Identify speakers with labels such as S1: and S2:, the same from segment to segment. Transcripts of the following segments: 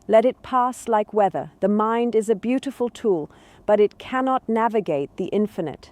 S1: Let it pass like weather. The mind is a beautiful tool, but it cannot navigate the infinite.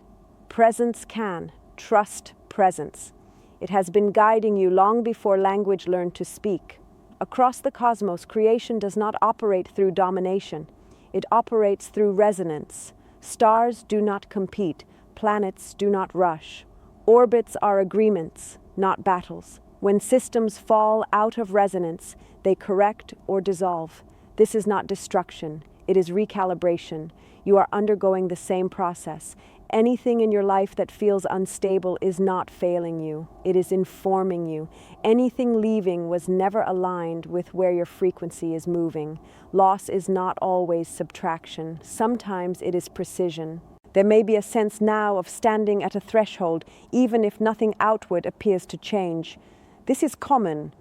S1: Presence can. Trust presence. It has been guiding you long before language learned to speak. Across the cosmos, creation does not operate through domination. It operates through resonance. Stars do not compete. Planets do not rush. Orbits are agreements, not battles. When systems fall out of resonance, they correct or dissolve. This is not destruction. It is recalibration. You are undergoing the same process. Anything in your life that feels unstable is not failing you. It is informing you. Anything leaving was never aligned with where your frequency is moving. Loss is not always subtraction. Sometimes it is precision. There may be a sense now of standing at a threshold, even if nothing outward appears to change. This is common.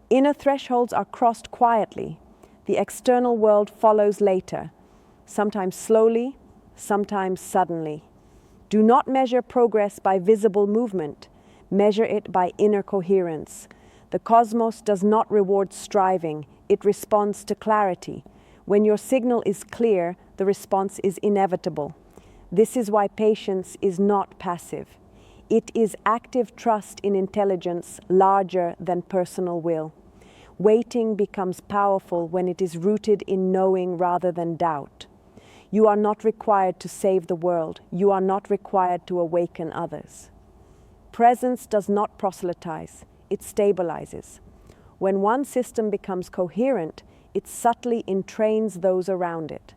S1: Inner thresholds are crossed quietly. The external world follows later, sometimes slowly, sometimes suddenly. Do not measure progress by visible movement. Measure it by inner coherence. The cosmos does not reward striving. It responds to clarity. When your signal is clear, the response is inevitable. This is why patience is not passive. It is active trust in intelligence larger than personal will. Waiting becomes powerful when it is rooted in knowing rather than doubt. You are not required to save the world. You are not required to awaken others. Presence does not proselytize. It stabilizes. When one system becomes coherent, it subtly entrains those around it.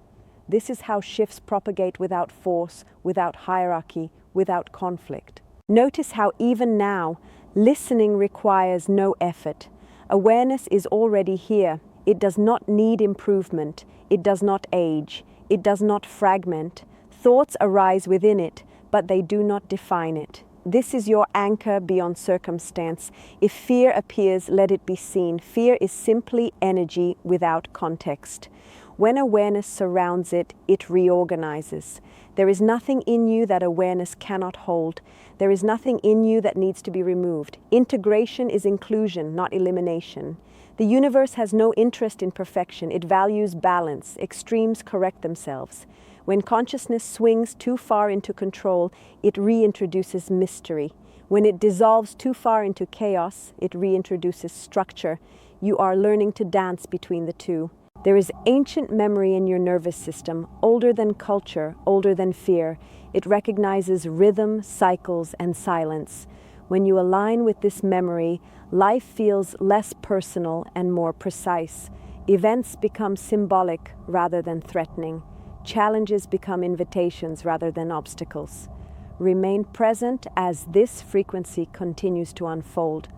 S1: This is how shifts propagate without force, without hierarchy, without conflict. Notice how even now, listening requires no effort. Awareness is already here. It does not need improvement. It does not age. It does not fragment. Thoughts arise within it, but they do not define it. This is your anchor beyond circumstance. If fear appears, let it be seen. Fear is simply energy without context. When awareness surrounds it, it reorganizes. There is nothing in you that awareness cannot hold. There is nothing in you that needs to be removed. Integration is inclusion, not elimination. The universe has no interest in perfection. It values balance. Extremes correct themselves. When consciousness swings too far into control, it reintroduces mystery. When it dissolves too far into chaos, it reintroduces structure. You are learning to dance between the two. There is ancient memory in your nervous system, older than culture, older than fear. It recognizes rhythm, cycles, and silence. When you align with this memory, life feels less personal and more precise. Events become symbolic rather than threatening. Challenges become invitations rather than obstacles. Remain present as this frequency continues to unfold.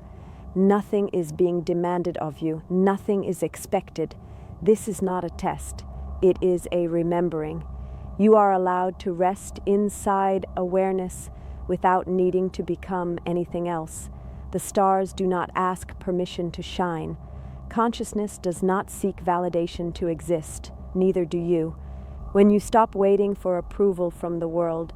S1: Nothing is being demanded of you. Nothing is expected. This is not a test. It is a remembering. You are allowed to rest inside awareness without needing to become anything else. The stars do not ask permission to shine. Consciousness does not seek validation to exist. Neither do you. When you stop waiting for approval from the world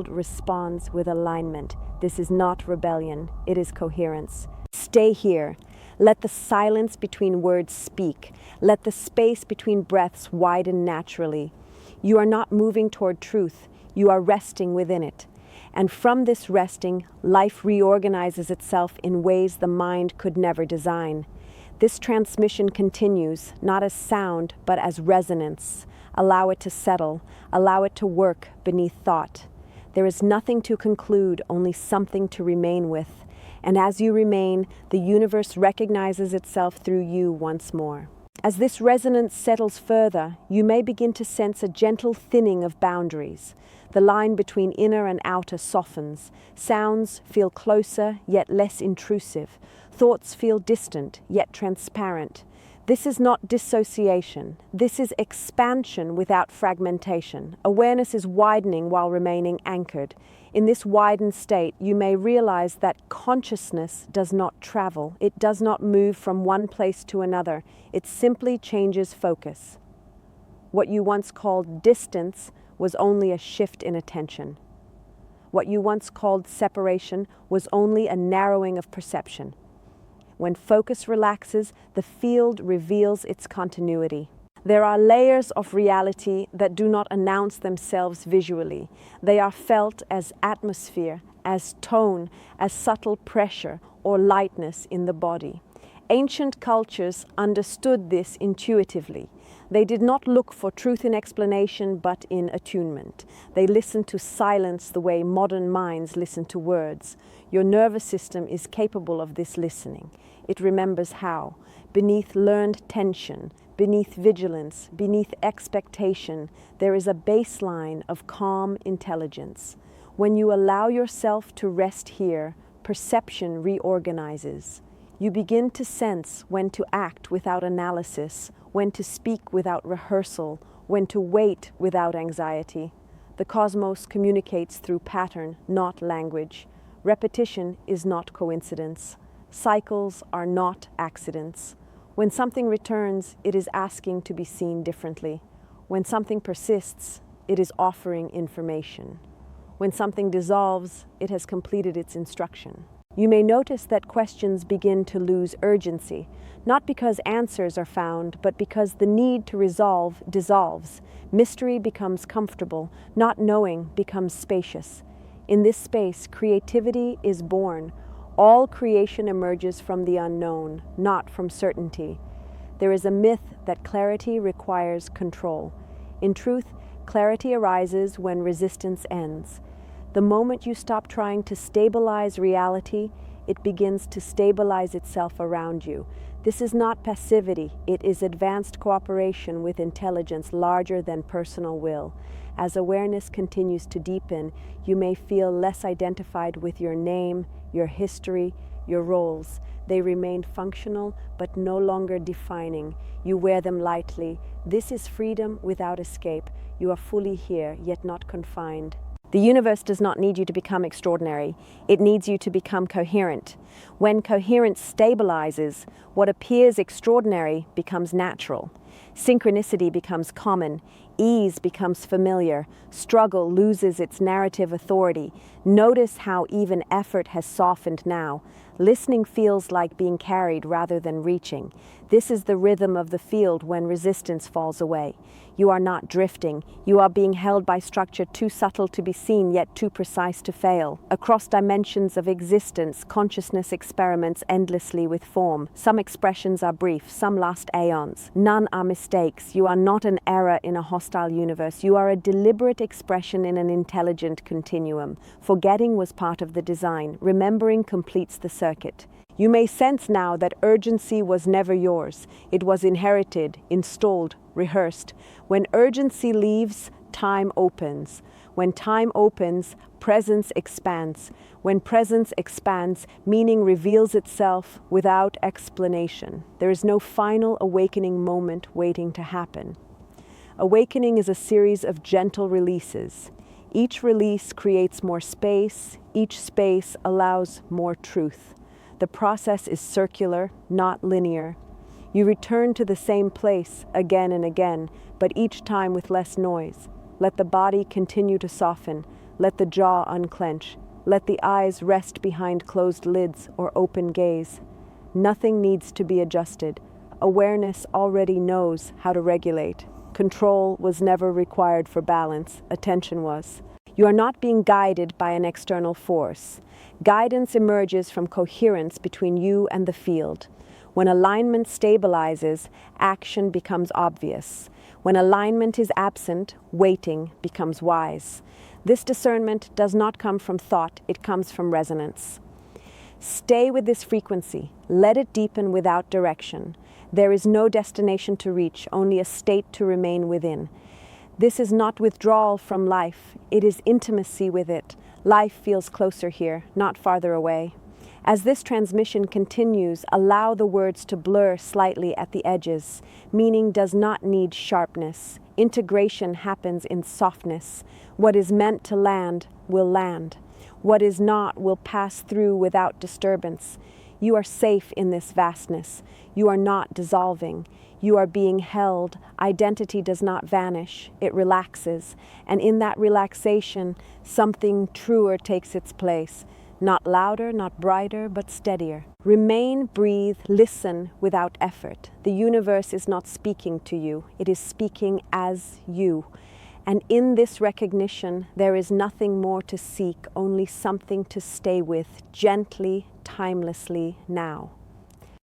S1: responds with alignment. This is not rebellion. It is coherence. Stay here. Let the silence between words speak. Let the space between breaths widen naturally. You are not moving toward truth. You are resting within it. And from this resting, life reorganizes itself in ways the mind could never design. This transmission continues, not as sound, but as resonance. Allow it to settle. Allow it to work beneath thought. There is nothing to conclude, only something to remain with. And as you remain, the universe recognizes itself through you once more. As this resonance settles further, you may begin to sense a gentle thinning of boundaries. The line between inner and outer softens. Sounds feel closer, yet less intrusive. Thoughts feel distant, yet transparent. This is not dissociation. This is expansion without fragmentation. Awareness is widening while remaining anchored. In this widened state, you may realize that consciousness does not travel. It does not move from one place to another. It simply changes focus. What you once called distance was only a shift in attention. What you once called separation was only a narrowing of perception. When focus relaxes, the field reveals its continuity. There are layers of reality that do not announce themselves visually. They are felt as atmosphere, as tone, as subtle pressure or lightness in the body. Ancient cultures understood this intuitively. They did not look for truth in explanation, but in attunement. They listened to silence the way modern minds listen to words. Your nervous system is capable of this listening. It remembers how. Beneath learned tension, beneath vigilance, beneath expectation, there is a baseline of calm intelligence. When you allow yourself to rest here, perception reorganizes. You begin to sense when to act without analysis, when to speak without rehearsal, when to wait without anxiety. The cosmos communicates through pattern, not language. Repetition is not coincidence. Cycles are not accidents. When something returns, it is asking to be seen differently. When something persists, it is offering information. When something dissolves, it has completed its instruction. You may notice that questions begin to lose urgency, not because answers are found, but because the need to resolve dissolves. Mystery becomes comfortable, not knowing becomes spacious. In this space, creativity is born. All creation emerges from the unknown, not from certainty. There is a myth that clarity requires control. In truth, clarity arises when resistance ends. The moment you stop trying to stabilize reality, it begins to stabilize itself around you. This is not passivity, it is advanced cooperation with intelligence larger than personal will. As awareness continues to deepen, you may feel less identified with your name, your history, your roles. They remain functional, but no longer defining. You wear them lightly. This is freedom without escape. You are fully here, yet not confined. The universe does not need you to become extraordinary. It needs you to become coherent. When coherence stabilizes, what appears extraordinary becomes natural. Synchronicity becomes common. Ease becomes familiar. Struggle loses its narrative authority. Notice how even effort has softened now. Listening feels like being carried rather than reaching. This is the rhythm of the field when resistance falls away. You are not drifting. You are being held by structure too subtle to be seen, yet too precise to fail. Across dimensions of existence, consciousness experiments endlessly with form. Some expressions are brief, some last aeons. None are mistakes. You are not an error in a hostile universe. You are a deliberate expression in an intelligent continuum. Forgetting was part of the design. Remembering completes the circuit. You may sense now that urgency was never yours. It was inherited, installed, rehearsed. When urgency leaves, time opens. When time opens, presence expands. When presence expands, meaning reveals itself without explanation. There is no final awakening moment waiting to happen. Awakening is a series of gentle releases. Each release creates more space. Each space allows more truth. The process is circular, not linear. You return to the same place again and again, but each time with less noise. Let the body continue to soften. Let the jaw unclench. Let the eyes rest behind closed lids or open gaze. Nothing needs to be adjusted. Awareness already knows how to regulate. Control was never required for balance. Attention was. You are not being guided by an external force. Guidance emerges from coherence between you and the field. When alignment stabilizes, action becomes obvious. When alignment is absent, waiting becomes wise. This discernment does not come from thought, it comes from resonance. Stay with this frequency. Let it deepen without direction. There is no destination to reach, only a state to remain within. This is not withdrawal from life, it is intimacy with it. Life feels closer here, not farther away. As this transmission continues, allow the words to blur slightly at the edges. Meaning does not need sharpness. Integration happens in softness. What is meant to land will land. What is not will pass through without disturbance. You are safe in this vastness. You are not dissolving. You are being held. Identity does not vanish. It relaxes. And in that relaxation, something truer takes its place. Not louder, not brighter, but steadier. Remain, breathe, listen without effort. The universe is not speaking to you, it is speaking as you. And in this recognition, there is nothing more to seek, only something to stay with, gently, timelessly, now.